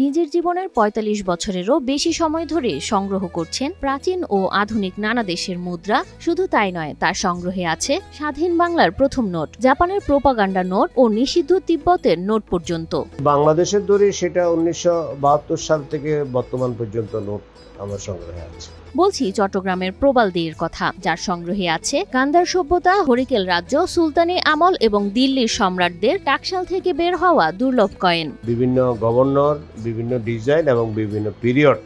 নিজের জীবনের ৪৫ বছরেরও বেশি সময় ধরে সংগ্রহ করছেন প্রাচীন ও আধুনিক নানা দেশের মুদ্রা। শুধু তাই নয়, তার সংগ্রহে আছে স্বাধীন বাংলার প্রথম নোট, জাপানের প্রোপাগান্ডা নোট ও নিষিদ্ধ তিব্বতের নোট পর্যন্ত। বাংলাদেশের দরে সেটা ১৯৭২ সাল থেকে বর্তমান পর্যন্ত নোট আমার সংগ্রহে আছে। বলছি চট্টগ্রামের প্রবালদির কথা, যার সংগ্রহে আছে গান্ধার সভ্যতা, হরিকেল রাজ্য, সুলতানি আমল এবং দিল্লির সম্রাটদের টাকশাল থেকে বের হওয়া দুর্লভ কয়েন। বিভিন্ন গভর্নর, বিভিন্ন ডিজাইন এবং বিভিন্ন পিরিয়ড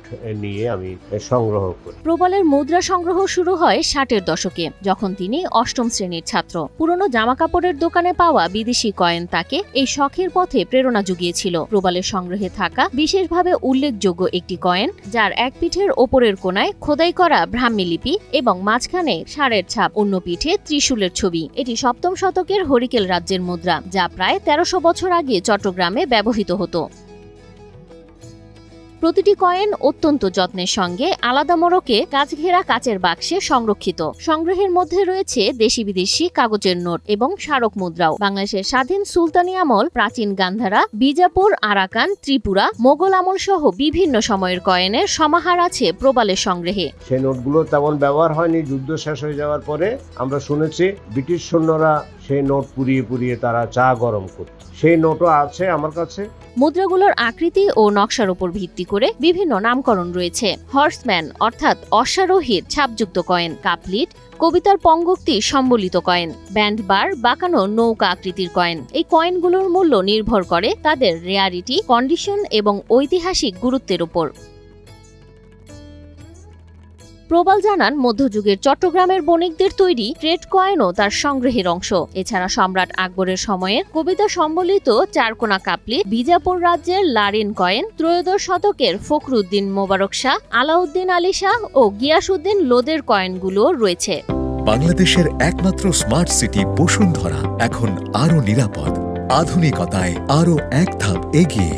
নিয়ে আমি সংগ্রহ করি। প্রবালের মুদ্রা সংগ্রহ শুরু হয় ৬০-এর দশকে, যখন তিনি অষ্টম শ্রেণীর ছাত্র। পুরনো জামাকাপড়ের দোকানে পাওয়া বিদেশি কয়েন তাকে এই শখের পথে প্রেরণা জুগিয়েছিল। প্রবালের সংগ্রহে থাকা বিশেষভাবে উল্লেখযোগ্য একটি কয়েন, যার এক পিঠের ওপরের কোনায় খোদাই করা ব্রাহ্মী লিপি এবং মাঝখানে ষাঁড়ের ছাপ, অন্য পিঠে ত্রিশূলের ছবি। এটি সপ্তম শতকের হরিকেল রাজ্যের মুদ্রা, যা প্রায় ১৩০০ বছর আগে চট্টগ্রামে ব্যবহৃত হতো। প্রতিটি কয়েন অত্যন্ত যত্নের সঙ্গে আলাদা মোড়কে কাচঘেরা কাচের বাক্সে সংরক্ষিত। সংগ্রহের মধ্যে রয়েছে দেশি বিদেশি কাগজের নোট এবং স্মারক মুদ্রাও। বাংলাদেশের স্বাধীন সুলতানি আমল, প্রাচীন গান্ধারা, বিজাপুর, আরাকান, ত্রিপুরা, মোগল আমল সহ বিভিন্ন সময়ের কয়েনের সমাহার আছে প্রবালের সংগ্রহে। সেই নোটগুলো তেমন ব্যবহার হয়নি। যুদ্ধ শেষ হয়ে যাওয়ার পরে আমরা শুনেছি ব্রিটিশ সৈন্যরা সেই নোট পুড়িয়ে পুড়িয়ে তারা চা গরম করত। সেই নোটও আছে আমার কাছে। মুদ্রাগুলোর আকৃতি ও নকশার উপর ভিত্তি করে বিভিন্ন নামকরণ রয়েছে। হর্সম্যান অর্থাৎ অশ্বারোহীর ছাপযুক্ত কয়েন, কাপলিট কবিতার পঙ্গক্তি সম্বলিত কয়েন, ব্যান্ড বার বাঁকানো নৌকা আকৃতির কয়েন। এই কয়েনগুলোর মূল্য নির্ভর করে তাদের রেয়ারিটি, কন্ডিশন এবং ঐতিহাসিক গুরুত্বের উপর। প্রবাল জানান, মধ্যযুগের চট্টগ্রামের বণিকদের তৈরি ট্রেড কয়েনও তার সংগ্রহের অংশ। এছাড়া সম্রাট আকবরের সময়ের কবিতা সম্বলিত চারকোনা কাপলিট, বিজাপুর রাজ্যের লারিন কয়েন, ত্রয়োদশ শতকের ফখরুদ্দিন মোবারক শাহ, আলাউদ্দিন আলী শাহ ও গিয়াসউদ্দিন লোদের কয়েনগুলো রয়েছে। বাংলাদেশের একমাত্র স্মার্ট সিটি বসুন্ধরা এখন আরো নিরাপদ, আধুনিকতায় আরো এক ধাপ এগিয়ে।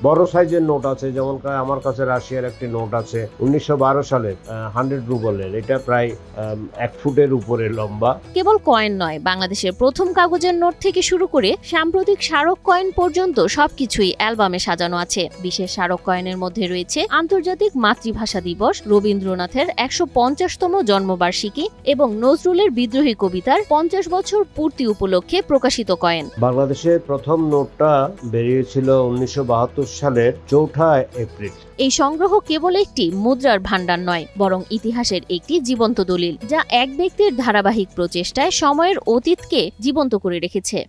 বড় সাইজের নোট আছে, যেমন আমার কাছে রাশিয়ার একটি নোট আছে ১৯১২ সালের 100 রুবলের। এটা প্রায় 1 ফুটের উপরে লম্বা। কেবল কয়েন নয়, বাংলাদেশের প্রথম কাগজের নোট থেকে শুরু করে সাম্প্রতিক স্মারক কয়েন পর্যন্ত সবকিছুই অ্যালবামে সাজানো আছে। বিশেষ স্মারক কয়েনের মধ্যে রয়েছে আন্তর্জাতিক মাতৃভাষা দিবস, রবীন্দ্রনাথের ১৫০তম জন্মবার্ষিকী এবং নজরুলের বিদ্রোহী কবিতার ৫০ বছর পূর্তি উপলক্ষে প্রকাশিত কয়েন। বাংলাদেশের প্রথম নোটটা বেরিয়েছিল ১৯৭২ সালের ৪ এপ্রিল। এই সংগ্রহ কেবল একটি মুদ্রার ভাণ্ডার নয়, বরং ইতিহাসের একটি জীবন্ত দলিল, যা এক ব্যক্তির ধারাবাহিক প্রচেষ্টায় সময়ের অতীতকে জীবন্ত করে রেখেছে।